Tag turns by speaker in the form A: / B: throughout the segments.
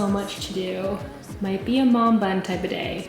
A: so much to do. Might be a mom bun type of day.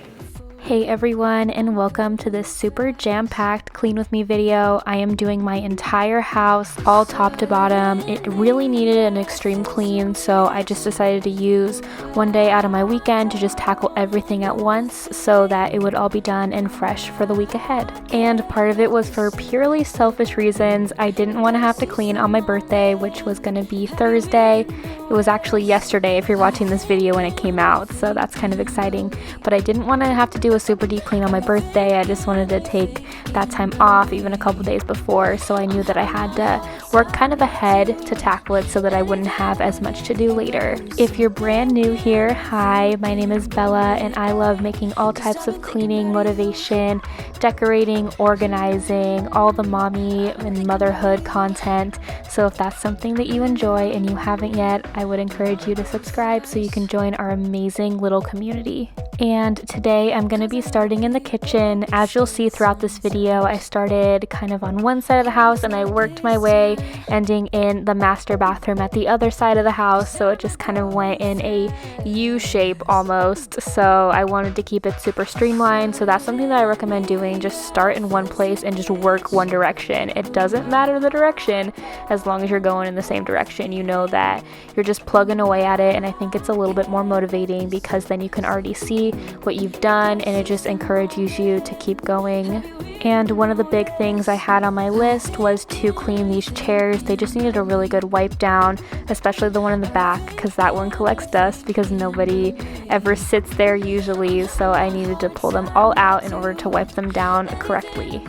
B: Hey everyone, and welcome to this super jam-packed clean with me video. I am doing my entire house all top to bottom. It really needed an extreme clean, so I just decided to use one day out of my weekend to just tackle everything at once so that it would all be done and fresh for the week ahead. And part of it was for purely selfish reasons. I didn't want to have to clean on my birthday, which was going to be Thursday. It was actually yesterday if you're watching this video when it came out, so that's kind of exciting. But I didn't want to have to do a super deep clean on my birthday. I just wanted to take that time off even a couple days before, so I knew that I had to work kind of ahead to tackle it so that I wouldn't have as much to do later. If you're brand new here, hi, my name is Bella and I love making all types of cleaning, motivation, decorating, organizing, all the mommy and motherhood content. So if that's something that you enjoy and you haven't yet, I would encourage you to subscribe so you can join our amazing little community. And today I'm going to be starting in the kitchen. As you'll see throughout this video, I started kind of on one side of the house and I worked my way, ending in the master bathroom at the other side of the house, so it just kind of went in a U shape almost. So I wanted to keep it super streamlined, so that's something that I recommend doing. Just start in one place and just work one direction. It doesn't matter the direction as long as you're going in the same direction. You know that you're just plugging away at it, and I think it's a little bit more motivating because then you can already see what you've done and it just encourages you to keep going. And one of the big things I had on my list was to clean these chairs. They just needed a really good wipe down, especially the one in the back, because that one collects dust because nobody ever sits there usually, so I needed to pull them all out in order to wipe them down correctly.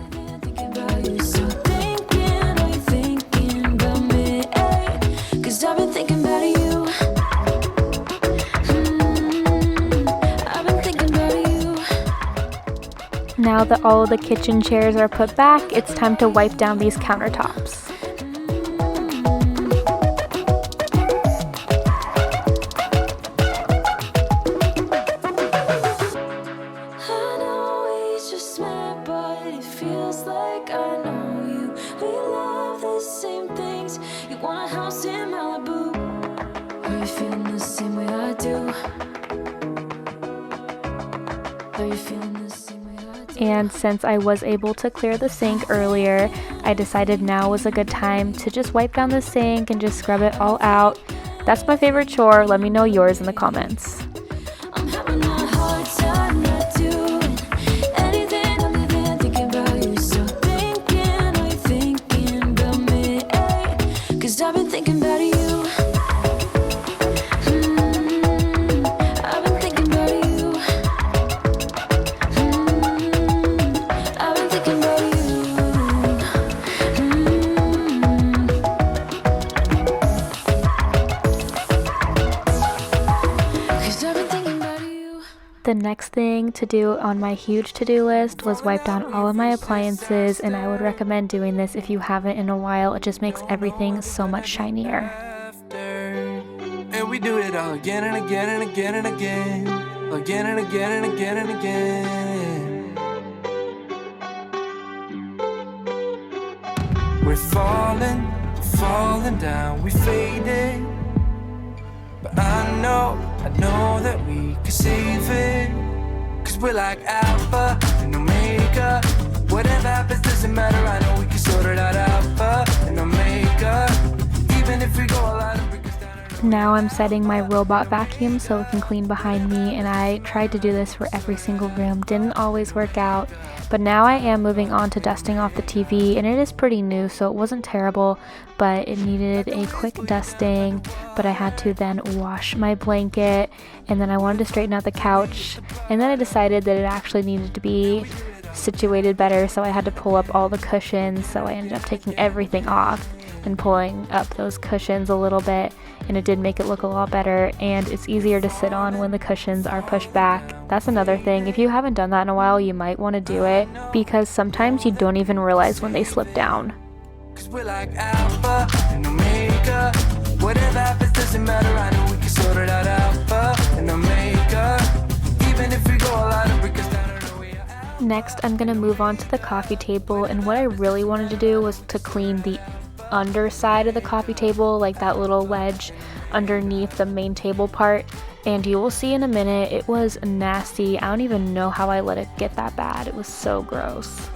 B: Now that all of the kitchen chairs are put back, it's time to wipe down these countertops. And since I was able to clear the sink earlier, I decided now was a good time to just wipe down the sink and just scrub it all out. That's my favorite chore. Let me know yours in the comments. The next thing to do on my huge to-do list was wipe down all of my appliances, and I would recommend doing this if you haven't in a while. It just makes everything so much shinier.
C: And we do it all again and again and again and again. Again and again and again and again. We're falling down, we faded. But I know that we can save it. Cause we're like alpha and omega. Whatever happens doesn't matter, I know we can sort it out. Alpha and omega. Even if we go a lot of breakers down.
B: Now I'm setting my robot vacuum so it can clean behind me, and I tried to do this for every single room. Didn't always work out, but now I am moving on to dusting off the TV, and it is pretty new, so it wasn't terrible, but it needed a quick dusting. But I had to then wash my blanket, and then I wanted to straighten out the couch, and then I decided that it actually needed to be situated better, so I had to pull up all the cushions. So I ended up taking everything off and pulling up those cushions a little bit, and it did make it look a lot better, and it's easier to sit on when the cushions are pushed back. That's another thing. If you haven't done that in a while, you might want to do it because sometimes you don't even realize when they slip down.
C: Cause we're like alpha and omega. Whatever happens doesn't matter, I know we can sort it out. Alpha and omega. Even if we go a lot of breakers down.
B: Next, I'm going to move on to the coffee table, and what I really wanted to do was to clean the underside of the coffee table, like that little ledge underneath the main table part. and you will see in a minute it was nasty. I don't even know how I let it get that bad. It was so gross.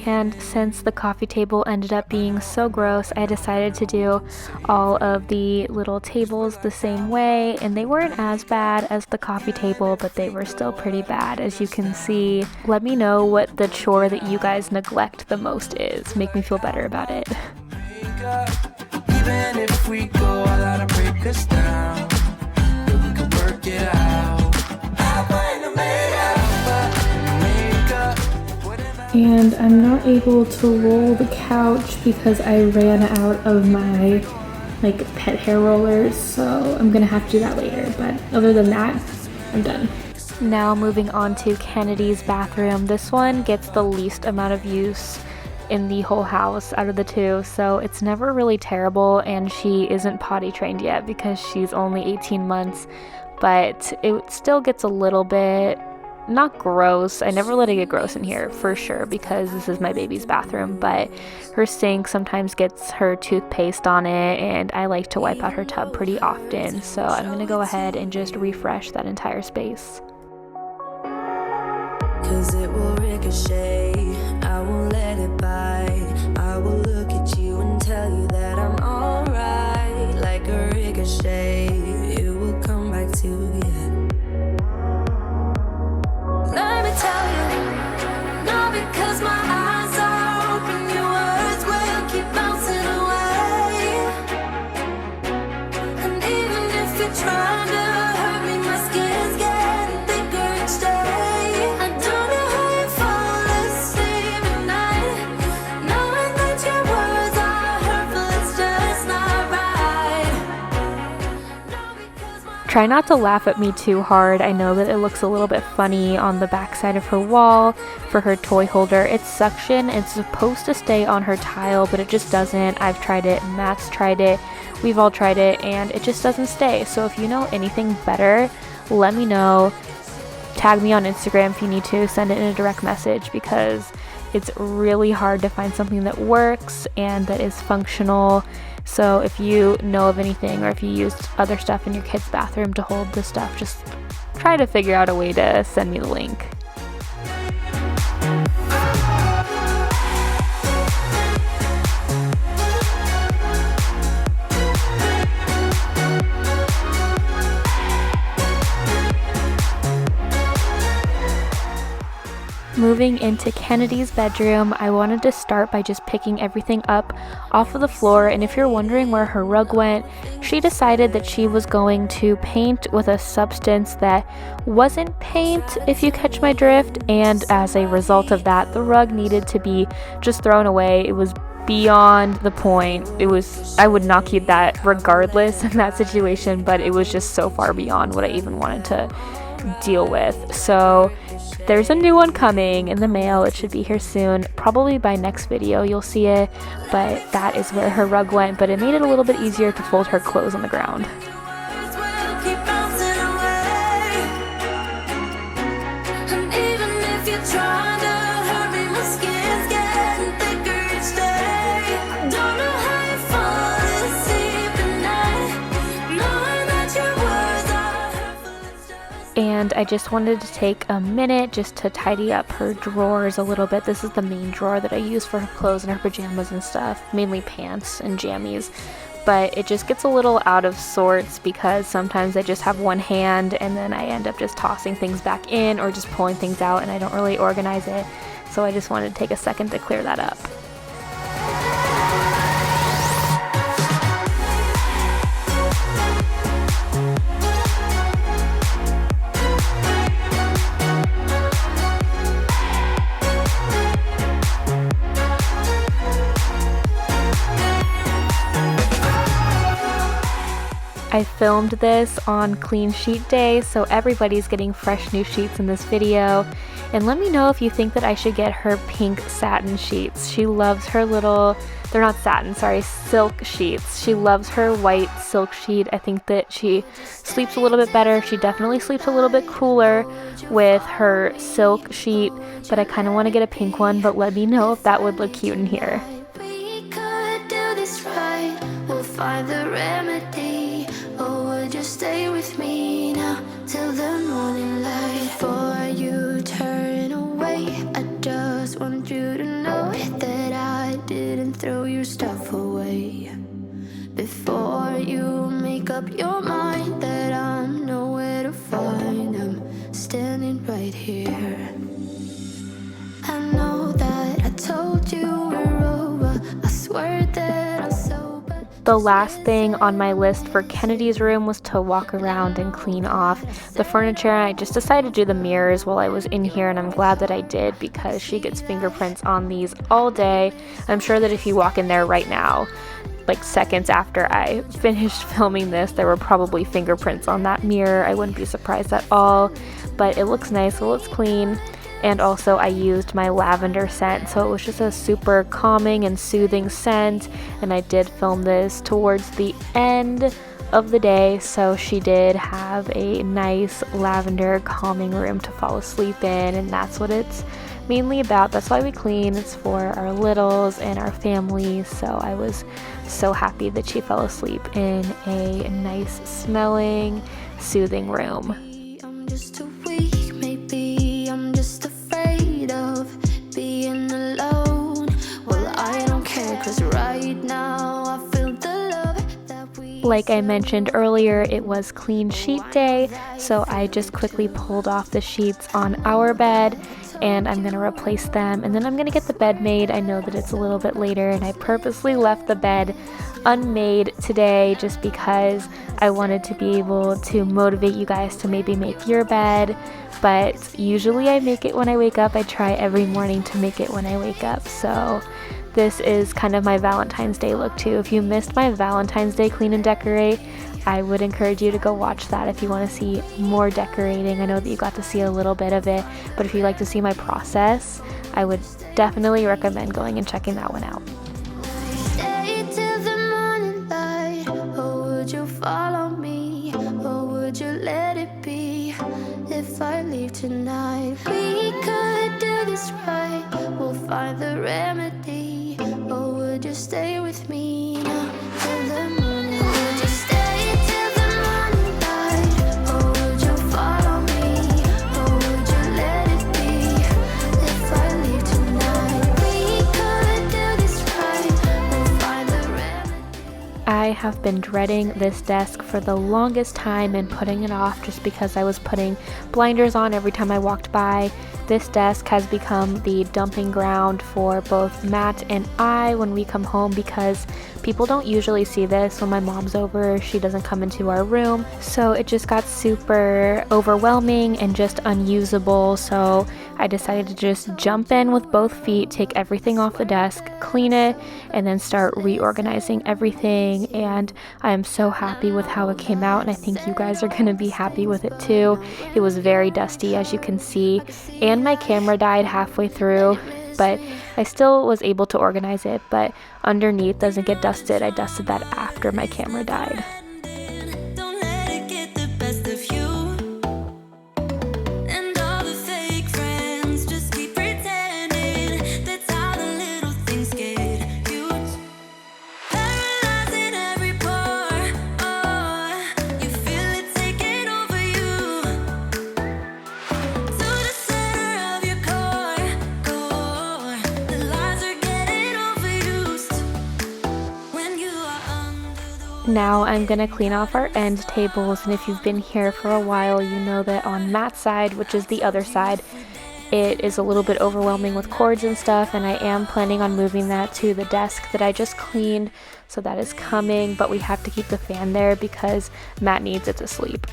B: And since the coffee table ended up being so gross, I decided to do all of the little tables the same way, and they weren't as bad as the coffee table, but they were still pretty bad, as you can see. Let me know what the chore that you guys neglect the most is. Make me feel better about it.
C: Even if we go all out and break us down, we can work it out.
A: And I'm not able to roll the couch because I ran out of my pet hair rollers, so I'm gonna have to do that later, but other than that, I'm done.
B: Now moving on to Kennedy's bathroom. This one gets the least amount of use in the whole house out of the two, so it's never really terrible, and she isn't potty trained yet because she's only 18 months, but it still gets a little bit not gross. I never let it get gross in here for sure because this is my baby's bathroom, but her sink sometimes gets her toothpaste on it, and I like to wipe out her tub pretty often, so I'm gonna go ahead and just refresh that entire space.
D: 'Cause it will ricochet, I won't let it bite. I will look at you and tell you that I'm alright. Like a ricochet, it will come back to you. Let me tell you, not because my eyes are open, your words will keep bouncing away. And even if you're trying to hurt me, my skin's getting thicker each day. I don't know how you fall asleep at night, knowing that your words are hurtful, it's just not right.
B: Try not to laugh at me too hard. I know that it looks a little bit funny on the back side of her wall for her toy holder. It's suction. It's supposed to stay on her tile, but it just doesn't. I've tried it, Matt's tried it, we've all tried it, and it just doesn't stay. So if you know anything better, let me know. Tag me on Instagram if you need to. Send it in a direct message because it's really hard to find something that works and that is functional. So if you know of anything, or if you used other stuff in your kid's bathroom to hold this stuff, just try to figure out a way to send me the link. Moving into Kennedy's bedroom, I wanted to start by just picking everything up off of the floor, and if you're wondering where her rug went, she decided that she was going to paint with a substance that wasn't paint, if you catch my drift, and as a result of that, the rug needed to be just thrown away. It was beyond the point. I would not keep that regardless in that situation, but it was just so far beyond what I even wanted to deal with. So there's a new one coming in the mail. It should be here soon. Probably by next video you'll see it, but that is where her rug went, but it made it a little bit easier to fold her clothes on the ground. And I just wanted to take a minute just to tidy up her drawers a little bit. This is the main drawer that I use for her clothes and her pajamas and stuff, mainly pants and jammies. But it just gets a little out of sorts because sometimes I just have one hand and then I end up just tossing things back in or just pulling things out and I don't really organize it. So I just wanted to take a second to clear that up. I filmed this on clean sheet day, so everybody's getting fresh new sheets in this video. And let me know if you think that I should get her pink satin sheets. She loves her little, they're not satin, sorry, silk sheets. She loves her white silk sheet. I think that she sleeps a little bit better. She definitely sleeps a little bit cooler with her silk sheet, but I kind of want to get a pink one, but let me know if that would look cute in here.
D: We could do this right, we'll find the remedy. Or would you stay with me now till the morning light? Before you turn away, I just want you to know that I didn't throw your stuff away. Before you make up your mind that I'm nowhere to find, I'm standing right here. I know that I told you we're over, I swear that I'm sober.
B: The last thing on my list for Kennedy's room was to walk around and clean off the furniture. I just decided to do the mirrors while I was in here, and I'm glad that I did because she gets fingerprints on these all day. I'm sure that if you walk in there right now, like seconds after I finished filming this, there were probably fingerprints on that mirror. I wouldn't be surprised at all, but it looks nice while it's clean. And also I used my lavender scent, so it was just a super calming and soothing scent, and I did film this towards the end of the day, so she did have a nice lavender calming room to fall asleep in, and that's what it's mainly about. That's why we clean. It's for our littles and our family, so I was so happy that she fell asleep in a nice smelling, soothing room.
D: I'm just too weak, maybe I'm just afraid of being alone. Well, I don't care, 'cause right now I feel the love that we...
B: Like I mentioned earlier, it was clean sheet day, so I just quickly pulled off the sheets on our bed, and I'm gonna replace them, and then I'm gonna get the bed made. I know that it's a little bit later, and I purposely left the bed unmade today just because I wanted to be able to motivate you guys to maybe make your bed. But usually I make it when I wake up. I try every morning to make it when I wake up, so this is kind of my Valentine's Day look too. If you missed my Valentine's Day clean and decorate, I would encourage you to go watch that if you want to see more decorating. I know that you got to see a little bit of it, but if you'd like to see my process, I would definitely recommend going and checking that one out.
D: Stay till the morning light, or would you follow me, or would you let it be? If I leave tonight, we could do this right, we'll find the remedy. Or would you stay with me now till the morning? Would you stay till the morning light, or would you follow me, or would you let it be? If I leave tonight, we could do this right, we'll find the remedy.
B: I have been dreading this desk for the longest time and putting it off just because I was putting blinders on every time I walked by. This desk has become the dumping ground for both Matt and I when we come home because people don't usually see this when my mom's over. She doesn't come into our room, so it just got super overwhelming and just unusable. So I decided to just jump in with both feet, take everything off the desk, clean it, and then start reorganizing everything. And I am so happy with how it came out, and I think you guys are gonna be happy with it too. It was very dusty, as you can see, and my camera died halfway through, but I still was able to organize it. But underneath doesn't get dusted. I dusted that after my camera died.
D: Don't let it get the best of you. And all the fake friends just keep pretending. That's how the little things get huge. Paralyzing every pore. Oh, you feel it taking over you. To the center of your core. The lies are getting overused. When you are under the...
B: Now I'm gonna clean off our end tables, and if you've been here for a while, you know that on Matt's side, which is the other side, it is a little bit overwhelming with cords and stuff, and I am planning on moving that to the desk that I just cleaned, so that is coming, but we have to keep the fan there because Matt needs it to sleep.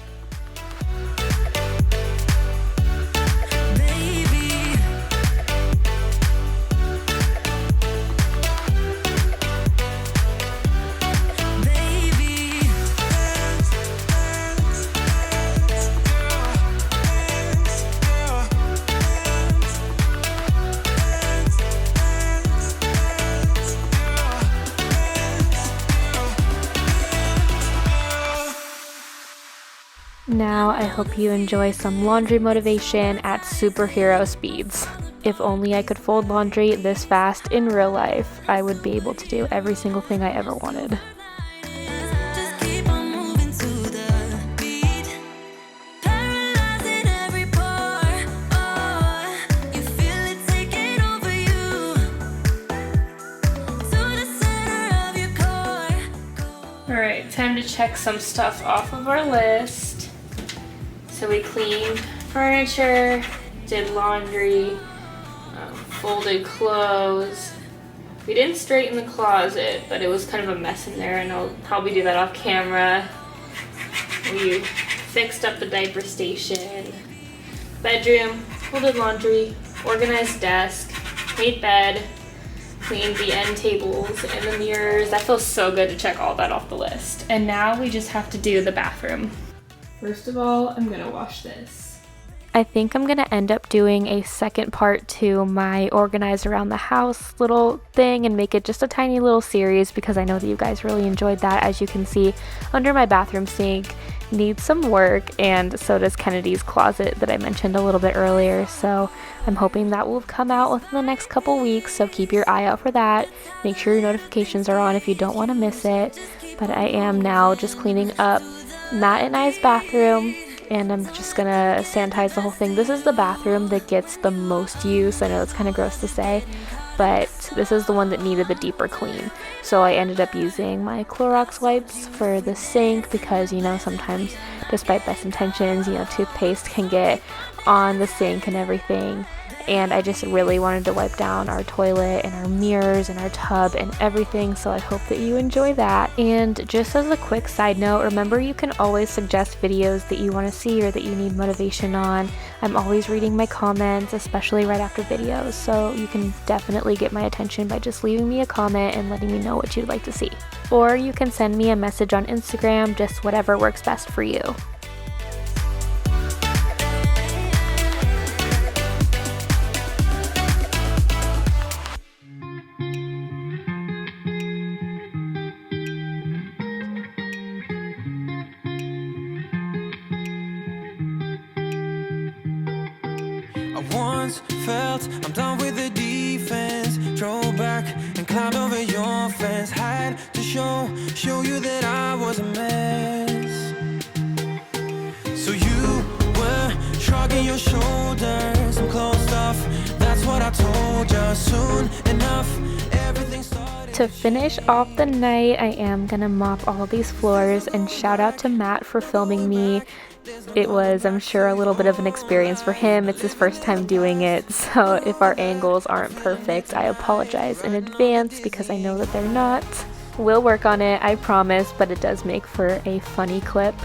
B: Now I hope you enjoy some laundry motivation at superhero speeds. If only I could fold laundry this fast in real life, I would be able to do every single thing I ever wanted.
D: Just keep on moving to the beat, paralyzing every pore. Oh, you feel it taking over you, to the center of your core.
A: Alright, time to check some stuff off of our list. So we cleaned furniture, did laundry, folded clothes. We didn't straighten the closet, but it was kind of a mess in there, and I'll probably do that off camera. We fixed up the diaper station, bedroom, folded laundry, organized desk, made bed, cleaned the end tables and the mirrors. That feels so good to check all that off the list. And now we just have to do the bathroom. First of all, I'm gonna wash this.
B: I think I'm gonna end up doing a second part to my organize around the house little thing and make it just a tiny little series, because I know that you guys really enjoyed that. As you can see, under my bathroom sink needs some work, and so does Kennedy's closet that I mentioned a little bit earlier. So I'm hoping that will come out within the next couple weeks, so keep your eye out for that. Make sure your notifications are on if you don't want to miss it. But I am now just cleaning up Matt and I's bathroom, and I'm just gonna sanitize the whole thing. This is the bathroom that gets the most use. I know it's kind of gross to say, but this is the one that needed the deeper clean. So I ended up using my Clorox wipes for the sink, because, you know, sometimes, despite best intentions, you know, toothpaste can get on the sink and everything. And I just really wanted to wipe down our toilet and our mirrors and our tub and everything, so I hope that you enjoy that. And just as a quick side note, remember you can always suggest videos that you want to see or that you need motivation on. I'm always reading my comments, especially right after videos, so you can definitely get my attention by just leaving me a comment and letting me know what you'd like to see. Or you can send me a message on Instagram, just whatever works best for you.
C: I once felt I'm done with the defense. Drove back and climbed over your fence. Had to show you that I was a mess. So you were shrugging your shoulders and closed off. That's what I told you. Soon enough, everything started.
B: To finish off the night, I am gonna mop all these floors, and shout out to Matt for filming me. It was, I'm sure, a little bit of an experience for him. It's his first time doing it, so if our angles aren't perfect, I apologize in advance, because I know that they're not. We'll work on it, I promise, but it does make for a funny clip.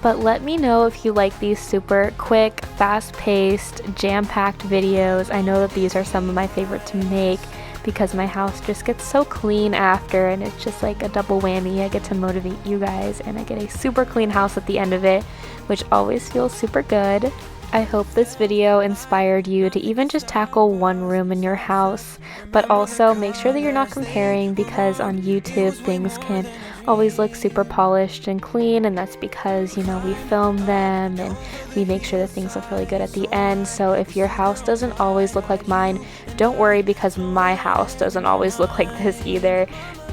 B: But let me know if you like these super quick, fast-paced, jam-packed videos. I know that these are some of my favorite to make, because my house just gets so clean after, and it's just like a double whammy. I get to motivate you guys, and I get a super clean house at the end of it, which always feels super good. I hope this video inspired you to even just tackle one room in your house, but also make sure that you're not comparing, because on YouTube things can always look super polished and clean, and that's because, you know, we film them and we make sure that things look really good at the end. So if your house doesn't always look like mine, don't worry, because my house doesn't always look like this either.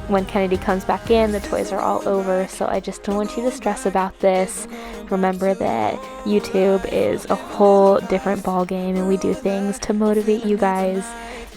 B: When Kennedy comes back in, the toys are all over, so I just don't want you to stress about this. Remember that YouTube is a whole different ball game, and we do things to motivate you guys.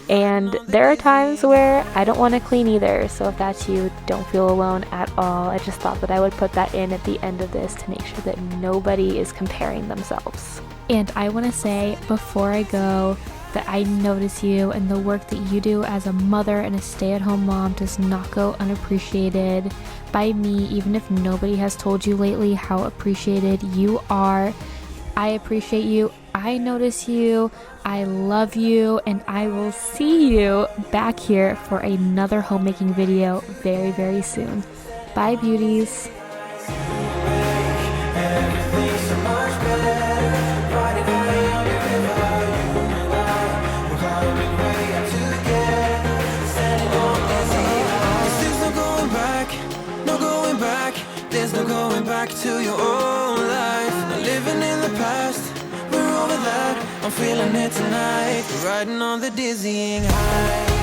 B: And there are times where I don't want to clean either, so if that's you, don't feel alone at all. I just thought that I would put that in at the end of this to make sure that nobody is comparing themselves. And I want to say before I go that I notice you, and the work that you do as a mother and a stay-at-home mom does not go unappreciated by me, even if nobody has told you lately how appreciated you are. I appreciate you, I notice you, I love you, and I will see you back here for another homemaking video very, very soon. Bye, beauties.
C: There's no going back to your old life. I'm feeling it tonight, riding on the dizzying high.